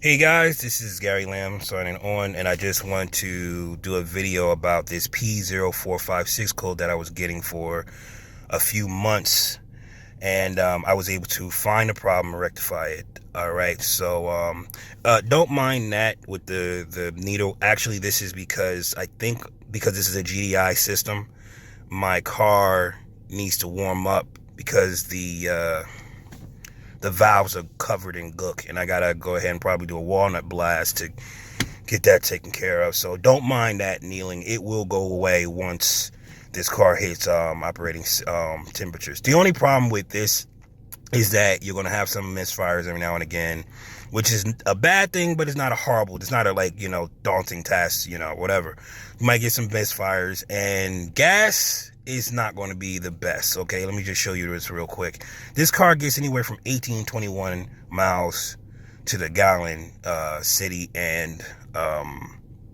Hey guys, this is Gary Lamb signing on, and I just want to do a video about this P0456 code that I was getting for a few months, and I was able to find the problem and rectify it. All right, so don't mind that with the needle. Actually, this is because I think because this is a GDI system, my car needs to warm up because the valves are covered in gook, and I gotta go ahead and probably do a walnut blast to get that taken care of. So don't mind that kneeling. It will go away once this car hits operating temperatures. The only problem with this is that you're gonna have some misfires every now and again, which is a bad thing, but it's not it's not a daunting task, whatever. You might get some misfires, and gas is not going to be the best. Okay, let me just show you this real quick. This car gets anywhere from 18 to 21 miles to the gallon, city and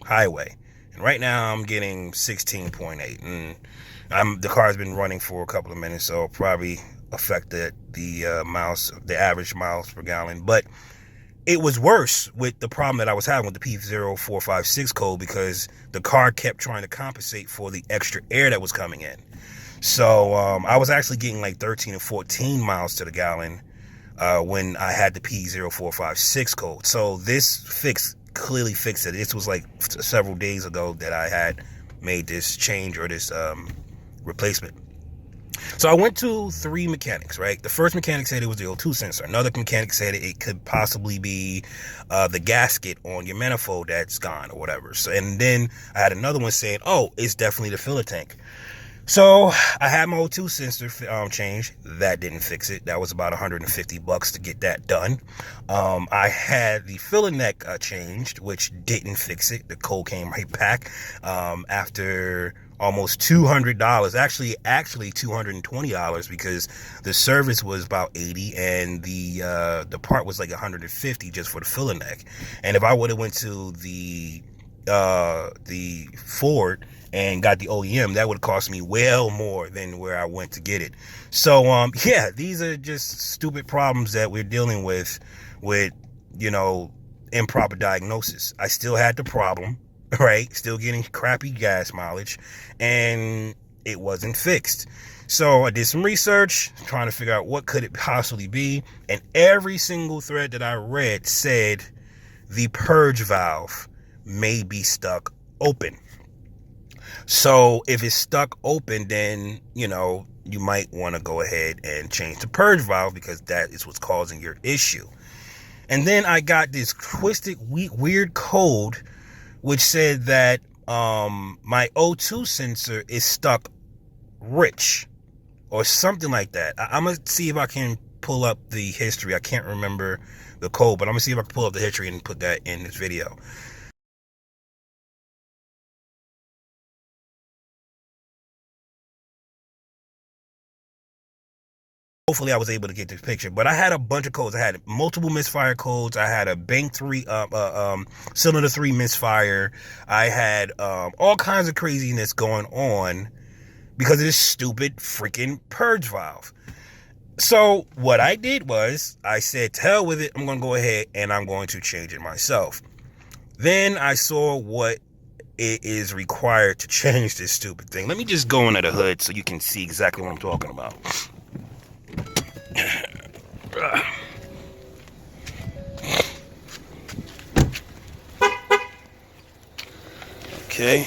highway, and right now I'm getting 16.8, and the car's been running for a couple of minutes, so probably affected the average miles per gallon. But it was worse with the problem that I was having with the P0456 code, because the car kept trying to compensate for the extra air that was coming in. So I was actually getting like 13 or 14 miles to the gallon when I had the P0456 code. So this fix clearly fixed it. This was like several days ago that I had made this change, or this replacement. So I went to 3 mechanics, right? The first mechanic said it was the O2 sensor. Another mechanic said it could possibly be the gasket on your manifold that's gone or whatever. So, and then I had another one saying, oh, it's definitely the filler tank. So I had my O2 sensor changed. That didn't fix it. That was about $150 to get that done. I had the filler neck changed, which didn't fix it. The code came right back after almost $200. Actually $220, because the service was about $80 and the part was like $150 just for the filler neck. And if I would have went to the Ford and got the OEM, that would have cost me well more than where I went to get it. So yeah, these are just stupid problems that we're dealing with improper diagnosis. I still had the problem, right? Still getting crappy gas mileage, and it wasn't fixed. So I did some research trying to figure out what could it possibly be, and every single thread that I read said the purge valve may be stuck open. So if it's stuck open, then you might want to go ahead and change the purge valve, because that is what's causing your issue. And then I got this twisted weird code which said that my O2 sensor is stuck rich or something like that. I'm gonna see if I can pull up the history. I can't remember the code, but I'm gonna see if I can pull up the history and put that in this video. Hopefully I was able to get this picture, but I had a bunch of codes. I had multiple misfire codes. I had a bank 3 cylinder 3 misfire. I had all kinds of craziness going on because of this stupid freaking purge valve. So what I did was I said, to hell with it, I'm going to go ahead and I'm going to change it myself. Then I saw what it is required to change this stupid thing. Let me just go under the hood so you can see exactly what I'm talking about. Okay.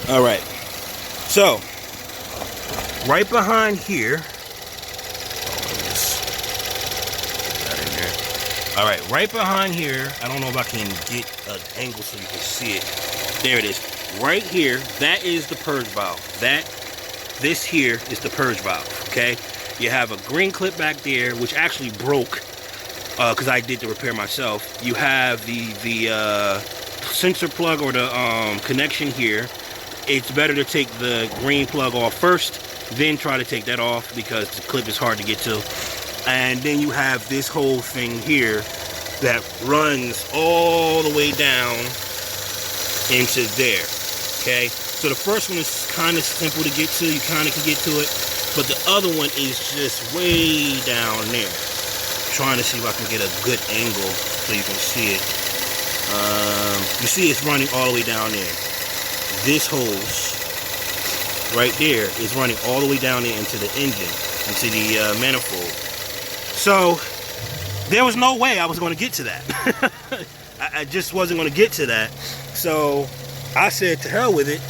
All right. So, right behind here. All right, right behind here, I don't know if I can get an angle so you can see it. There it is. Right here, that is the purge valve. This here is the purge valve, okay? You have a green clip back there, which actually broke because I did the repair myself. You have the sensor plug, or the connection here. It's better to take the green plug off first, then try to take that off, because the clip is hard to get to. And then you have this whole thing here that runs all the way down into there. Okay, so the first one is kind of simple to get to. You kind of can get to it, but the other one is just way down there. I'm trying to see if I can get a good angle so you can see it. You see it's running all the way down there. This hose right there is running all the way down there into the engine, into the manifold. So there was no way I was going to get to that. I just wasn't going to get to that. So I said to hell with it.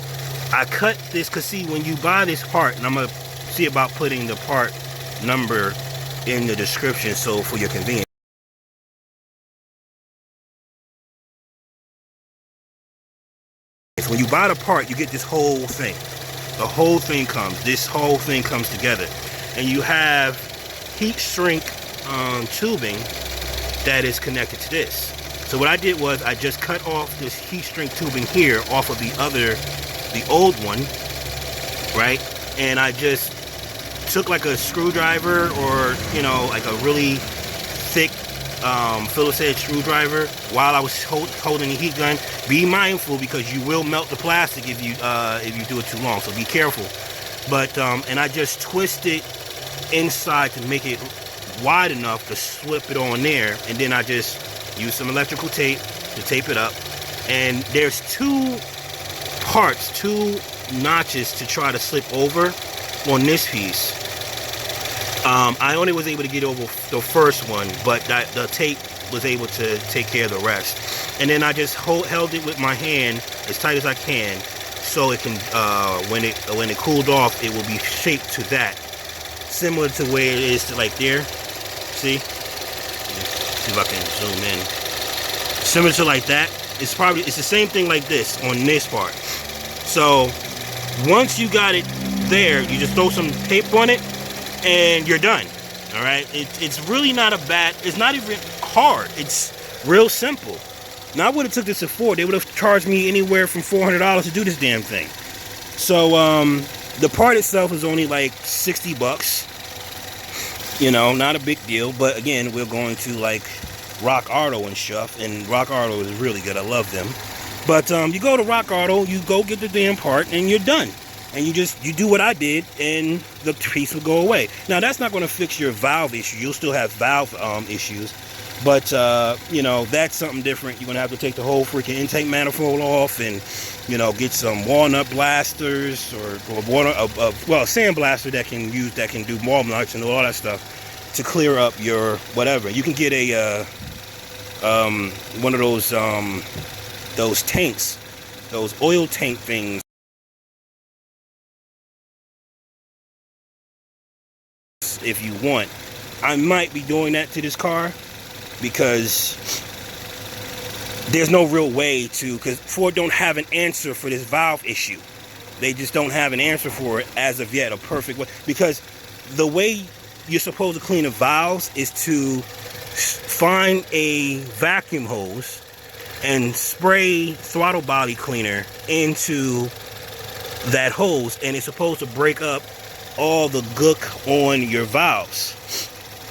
I cut this, because see, when you buy this part, and I'm going to see about putting the part number in the description so for your convenience. When you buy the part, you get this whole thing. The whole thing comes. This whole thing comes together. And you have heat shrink tubing that is connected to this. So what I did was I just cut off this heat shrink tubing here off of the old one, right? And I just took like a screwdriver, or you know, like a really thick Phillips head screwdriver while I was holding the heat gun. Be mindful, because you will melt the plastic if you do it too long, so be careful. But and I just twist it inside to make it wide enough to slip it on there, and then I just use some electrical tape to tape it up. And there's two notches to try to slip over on this piece. I only was able to get over the first one, but the tape was able to take care of the rest. And then I just held it with my hand as tight as I can, so it can when it cooled off, it will be shaped to that, similar to where it is to like there. See if I can zoom in. Similar to like that. It's the same thing like this on this part. So once you got it there, you just throw some tape on it and you're done. All right, it's really not it's not even hard. It's real simple. Now I would have took this at Ford. They would have charged me anywhere from $400 to do this damn thing. So the part itself is only like 60 bucks. You know, not a big deal. But again, we're going to like Rock Auto and stuff, and Rock Auto is really good. I love them. But you go to Rock Auto, you go get the damn part, and you're done. And you do what I did, and the piece will go away. Now that's not going to fix your valve issue. You'll still have valve issues, but you know, that's something different. You're going to have to take the whole freaking intake manifold off, and you know, get some walnut blasters or well, sand blaster that can do walnuts and all that stuff to clear up your whatever. You can get a one of those tanks, those oil tank things. If you want, I might be doing that to this car, because there's no real way to, because Ford don't have an answer for this valve issue. They just don't have an answer for it as of yet, a perfect way. Because the way you're supposed to clean the valves is to find a vacuum hose and spray throttle body cleaner into that hose, and it's supposed to break up all the gook on your valves.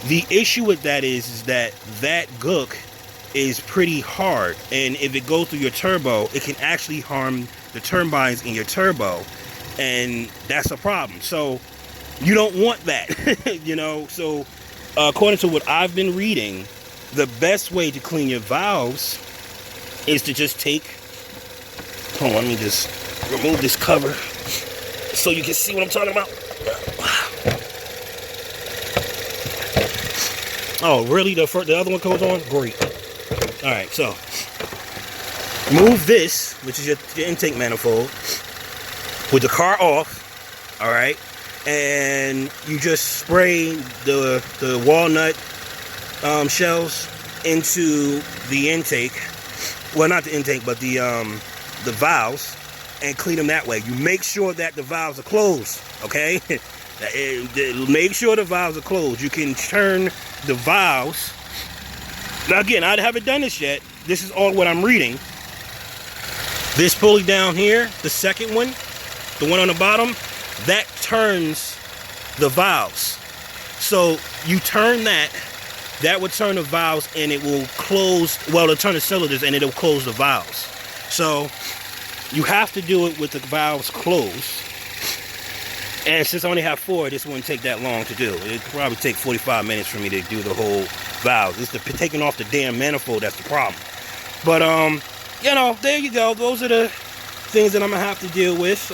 The issue with that is that gook is pretty hard, and if it goes through your turbo, it can actually harm the turbines in your turbo, and that's a problem. So you don't want that. You know, so according to what I've been reading, the best way to clean your valves is to just hold on, let me just remove this cover so you can see what I'm talking about. Oh, really? The other one goes on? Great. All right, so move this, which is your intake manifold, with the car off. All right, and you just spray the walnut shells into the intake. Well, not the intake, but the valves, and clean them that way. You make sure that the valves are closed. Okay. Make sure the valves are closed. You can turn the valves. Now again, I haven't done this yet. This is all what I'm reading. This pulley down here, the second one, the one on the bottom, that turns the valves. So you turn that would turn the valves, and it will close, well, it'll turn the cylinders and it'll close the valves. So you have to do it with the valves closed. And since I only have 4, this wouldn't take that long to do. It'd probably take 45 minutes for me to do the whole valve. It's the taking off the damn manifold that's the problem. But, you know, there you go. Those are the things that I'm going to have to deal with.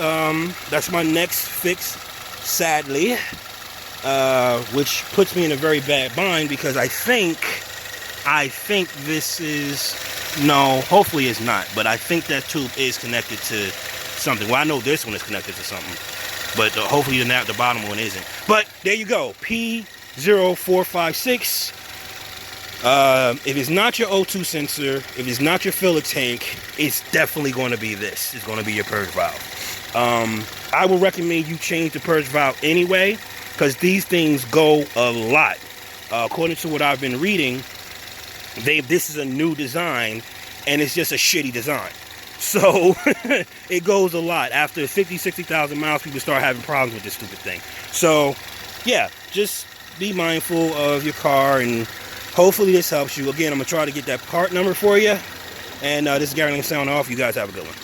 That's my next fix, sadly. Which puts me in a very bad bind because I think this is, no, hopefully it's not. But I think that tube is connected to something. Well, I know this one is connected to something. But hopefully the bottom one isn't. But there you go, P0456. If it's not your O2 sensor, if it's not your filler tank, it's definitely going to be this. It's going to be your purge valve. I would recommend you change the purge valve anyway, because these things go a lot. According to what I've been reading, this is a new design, and it's just a shitty design. So it goes a lot. After 50, 60,000 miles, people start having problems with this stupid thing. So yeah, just be mindful of your car, and hopefully this helps you. Again, I'm going to try to get that part number for you. And this is Gary Sound off. You guys have a good one.